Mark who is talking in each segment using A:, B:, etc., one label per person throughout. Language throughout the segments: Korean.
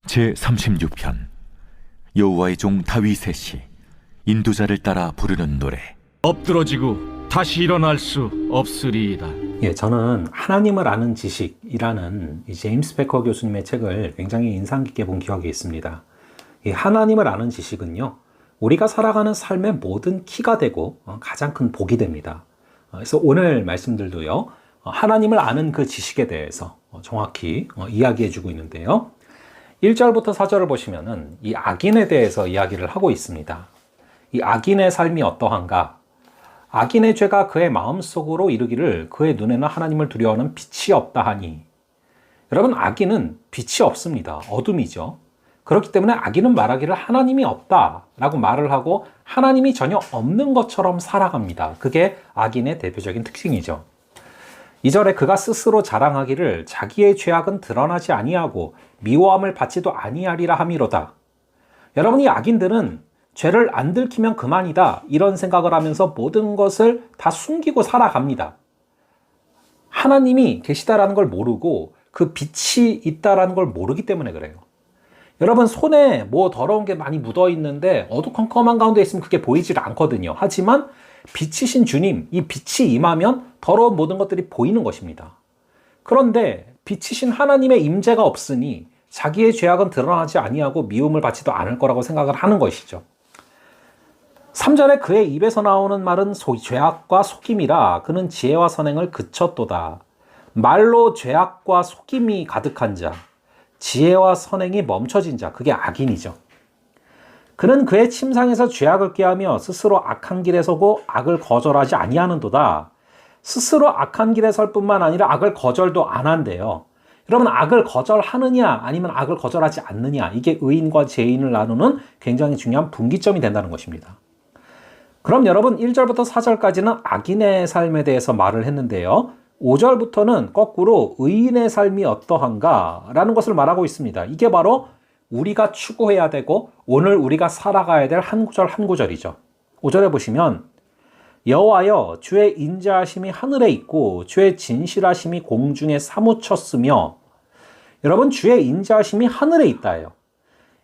A: 제36편 여호와의 종 다윗의 시 인도자를 따라 부르는 노래.
B: 엎드러지고 다시 일어날 수 없으리이다.
C: 저는 하나님을 아는 지식이라는 이 제임스 베커 교수님의 책을 굉장히 인상 깊게 본 기억이 있습니다. 이 하나님을 아는 지식은요, 우리가 살아가는 삶의 모든 키가 되고 가장 큰 복이 됩니다. 그래서 오늘 말씀들도요, 하나님을 아는 그 지식에 대해서 정확히 이야기해주고 있는데요. 1절부터 4절을 보시면은 이 악인에 대해서 이야기를 하고 있습니다. 이 악인의 삶이 어떠한가? 악인의 죄가 그의 마음속으로 이르기를 그의 눈에는 하나님을 두려워하는 빛이 없다 하니. 여러분, 악인은 빛이 없습니다. 어둠이죠. 그렇기 때문에 악인은 말하기를 하나님이 없다라고 말을 하고 하나님이 전혀 없는 것처럼 살아갑니다. 그게 악인의 대표적인 특징이죠. 2절에 그가 스스로 자랑하기를 자기의 죄악은 드러나지 아니하고 미워함을 받지도 아니하리라 함이로다. 여러분, 이 악인들은 죄를 안 들키면 그만이다 이런 생각을 하면서 모든 것을 다 숨기고 살아갑니다. 하나님이 계시다라는 걸 모르고 그 빛이 있다라는 걸 모르기 때문에 그래요. 여러분, 손에 뭐 더러운 게 많이 묻어 있는데 어두컴컴한 가운데 있으면 그게 보이질 않거든요. 하지만 빛이신 주님, 이 빛이 임하면 더러운 모든 것들이 보이는 것입니다. 그런데 빛이신 하나님의 임재가 없으니 자기의 죄악은 드러나지 아니하고 미움을 받지도 않을 거라고 생각을 하는 것이죠. 3절에 그의 입에서 나오는 말은 죄악과 속임이라 그는 지혜와 선행을 그쳤도다. 말로 죄악과 속임이 가득한 자, 지혜와 선행이 멈춰진 자, 그게 악인이죠. 그는 그의 침상에서 죄악을 꾀하며 스스로 악한 길에 서고 악을 거절하지 아니하는도다. 스스로 악한 길에 설 뿐만 아니라 악을 거절도 안 한대요. 여러분, 악을 거절하느냐 아니면 악을 거절하지 않느냐, 이게 의인과 죄인을 나누는 굉장히 중요한 분기점이 된다는 것입니다. 그럼 여러분, 1절부터 4절까지는 악인의 삶에 대해서 말을 했는데요, 5절부터는 거꾸로 의인의 삶이 어떠한가 라는 것을 말하고 있습니다. 이게 바로 우리가 추구해야 되고 오늘 우리가 살아가야 될 한 구절 한 구절이죠. 5절에 보시면 여호와여 주의 인자하심이 하늘에 있고 주의 진실하심이 공중에 사무쳤으며. 여러분, 주의 인자하심이 하늘에 있다예요.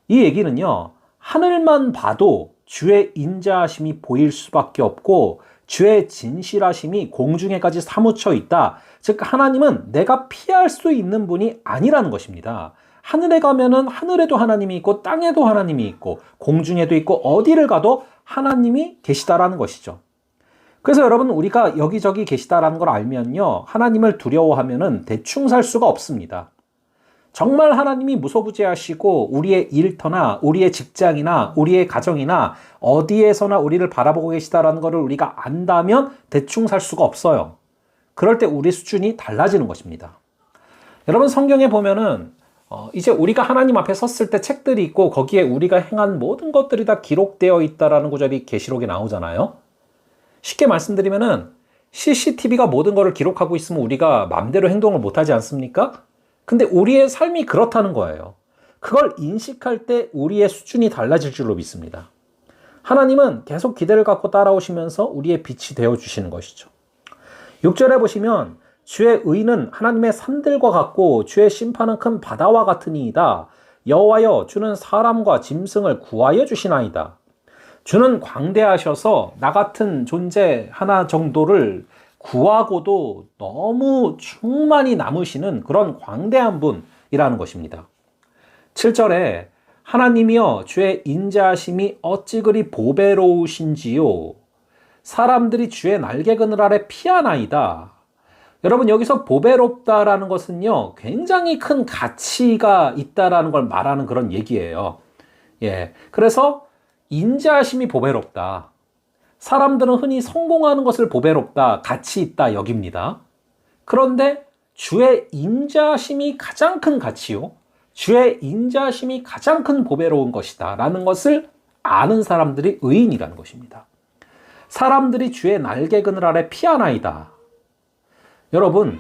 C: 이 얘기는요, 하늘만 봐도 주의 인자하심이 보일 수밖에 없고 주의 진실하심이 공중에까지 사무쳐 있다. 즉, 하나님은 내가 피할 수 있는 분이 아니라는 것입니다. 하늘에 가면은 하늘에도 하나님이 있고 땅에도 하나님이 있고 공중에도 있고 어디를 가도 하나님이 계시다라는 것이죠. 그래서 여러분, 우리가 여기저기 계시다라는 걸 알면요, 하나님을 두려워하면은 대충 살 수가 없습니다. 정말 하나님이 무소부재하시고 우리의 일터나 우리의 직장이나 우리의 가정이나 어디에서나 우리를 바라보고 계시다라는 것을 우리가 안다면 대충 살 수가 없어요. 그럴 때 우리 수준이 달라지는 것입니다. 여러분, 성경에 보면은 이제 우리가 하나님 앞에 섰을 때 책들이 있고 거기에 우리가 행한 모든 것들이 다 기록되어 있다라는 구절이 계시록에 나오잖아요. 쉽게 말씀드리면은 CCTV가 모든 것을 기록하고 있으면 우리가 마음대로 행동을 못하지 않습니까? 근데 우리의 삶이 그렇다는 거예요. 그걸 인식할 때 우리의 수준이 달라질 줄로 믿습니다. 하나님은 계속 기대를 갖고 따라오시면서 우리의 빛이 되어주시는 것이죠. 6절에 보시면 주의 의는 하나님의 산들과 같고 주의 심판은 큰 바다와 같으니이다. 여호와여 주는 사람과 짐승을 구하여 주시나이다. 주는 광대하셔서 나 같은 존재 하나 정도를 구하고도 너무 충만히 남으시는 그런 광대한 분이라는 것입니다. 7절에 하나님이여 주의 인자하심이 어찌 그리 보배로우신지요. 사람들이 주의 날개 그늘 아래 피하나이다. 여러분, 여기서 보배롭다라는 것은요, 굉장히 큰 가치가 있다라는 걸 말하는 그런 얘기예요. 그래서 인자하심이 보배롭다. 사람들은 흔히 성공하는 것을 보배롭다, 가치 있다 여깁니다. 그런데 주의 인자하심이 가장 큰 가치요, 주의 인자하심이 가장 큰 보배로운 것이다 라는 것을 아는 사람들이 의인이라는 것입니다. 사람들이 주의 날개 그늘 아래 피하나이다. 여러분,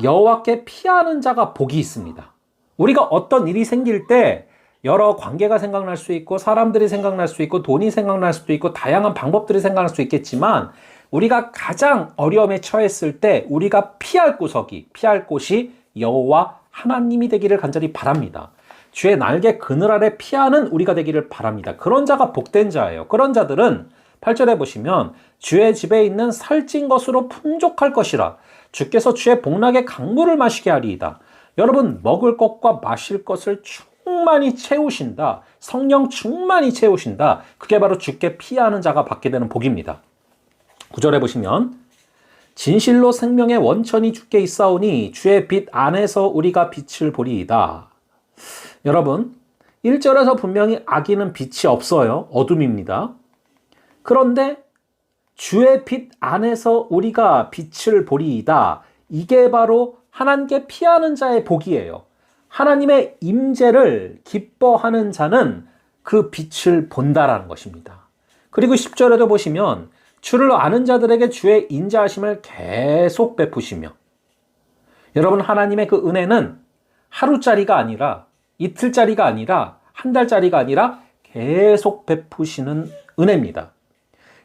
C: 여호와께 피하는 자가 복이 있습니다. 우리가 어떤 일이 생길 때 여러 관계가 생각날 수 있고 사람들이 생각날 수 있고 돈이 생각날 수도 있고 다양한 방법들이 생각날 수 있겠지만 우리가 가장 어려움에 처했을 때 우리가 피할 곳이 여호와 하나님이 되기를 간절히 바랍니다. 주의 날개 그늘 아래 피하는 우리가 되기를 바랍니다. 그런 자가 복된 자예요. 그런 자들은 8절에 보시면 주의 집에 있는 살찐 것으로 풍족할 것이라 주께서 주의 복락의 강물을 마시게 하리이다. 여러분, 먹을 것과 마실 것을 충만히 채우신다. 성령 충만히 채우신다. 그게 바로 주께 피하는 자가 받게 되는 복입니다. 9절에 보시면 진실로 생명의 원천이 주께 있사오니 주의 빛 안에서 우리가 빛을 보리이다. 여러분, 1절에서 분명히 악인은 빛이 없어요. 어둠입니다. 그런데 주의 빛 안에서 우리가 빛을 보리이다. 이게 바로 하나님께 피하는 자의 복이에요. 하나님의 임재를 기뻐하는 자는 그 빛을 본다라는 것입니다. 그리고 10절에도 보시면 주를 아는 자들에게 주의 인자하심을 계속 베푸시며, 여러분, 하나님의 그 은혜는 하루짜리가 아니라 이틀짜리가 아니라 한 달짜리가 아니라 계속 베푸시는 은혜입니다.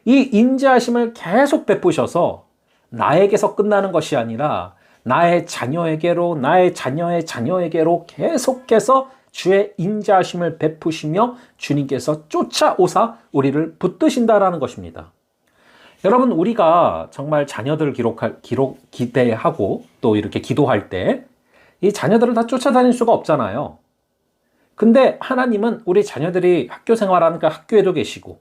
C: 이 인자하심을 계속 베푸셔서 나에게서 끝나는 것이 아니라 나의 자녀에게로, 나의 자녀의 자녀에게로 계속해서 주의 인자하심을 베푸시며 주님께서 쫓아오사 우리를 붙드신다라는 것입니다. 여러분, 우리가 정말 자녀들을 기대하고 또 이렇게 기도할 때 이 자녀들을 다 쫓아다닐 수가 없잖아요. 근데 하나님은 우리 자녀들이 학교 생활하니까 학교에도 계시고,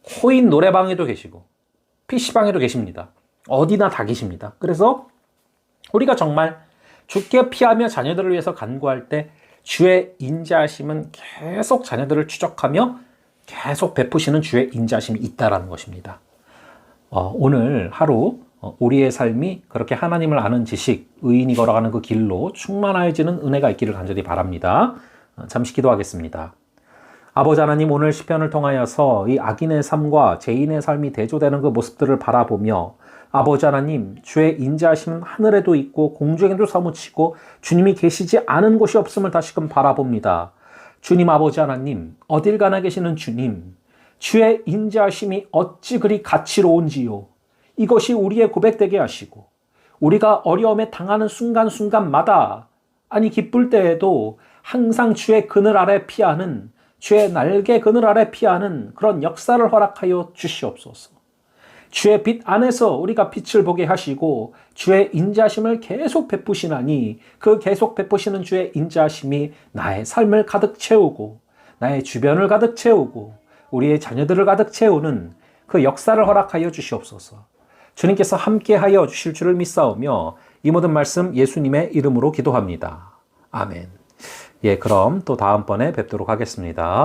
C: 코인 노래방에도 계시고, PC방에도 계십니다. 어디나 다 계십니다. 그래서 우리가 정말 주께 피하며 자녀들을 위해서 간구할 때 주의 인자하심은 계속 자녀들을 추적하며 계속 베푸시는 주의 인자하심이 있다라는 것입니다. 오늘 하루 우리의 삶이 그렇게 하나님을 아는 지식, 의인이 걸어가는 그 길로 충만해지는 은혜가 있기를 간절히 바랍니다. 잠시 기도하겠습니다. 아버지 하나님, 오늘 시편을 통하여서 이 악인의 삶과 죄인의 삶이 대조되는 그 모습들을 바라보며, 아버지 하나님, 주의 인자하심은 하늘에도 있고 공중에도 사무치고 주님이 계시지 않은 곳이 없음을 다시금 바라봅니다. 주님, 아버지 하나님, 어딜 가나 계시는 주님, 주의 인자하심이 어찌 그리 가치로운지요. 이것이 우리의 고백되게 하시고, 우리가 어려움에 당하는 순간순간마다, 아니 기쁠 때에도 항상 주의 그늘 아래 피하는, 주의 날개 그늘 아래 피하는 그런 역사를 허락하여 주시옵소서. 주의 빛 안에서 우리가 빛을 보게 하시고 주의 인자하심을 계속 베푸시나니, 그 계속 베푸시는 주의 인자하심이 나의 삶을 가득 채우고 나의 주변을 가득 채우고 우리의 자녀들을 가득 채우는 그 역사를 허락하여 주시옵소서. 주님께서 함께하여 주실 줄을 믿사오며 이 모든 말씀 예수님의 이름으로 기도합니다. 아멘. 그럼 또 다음번에 뵙도록 하겠습니다.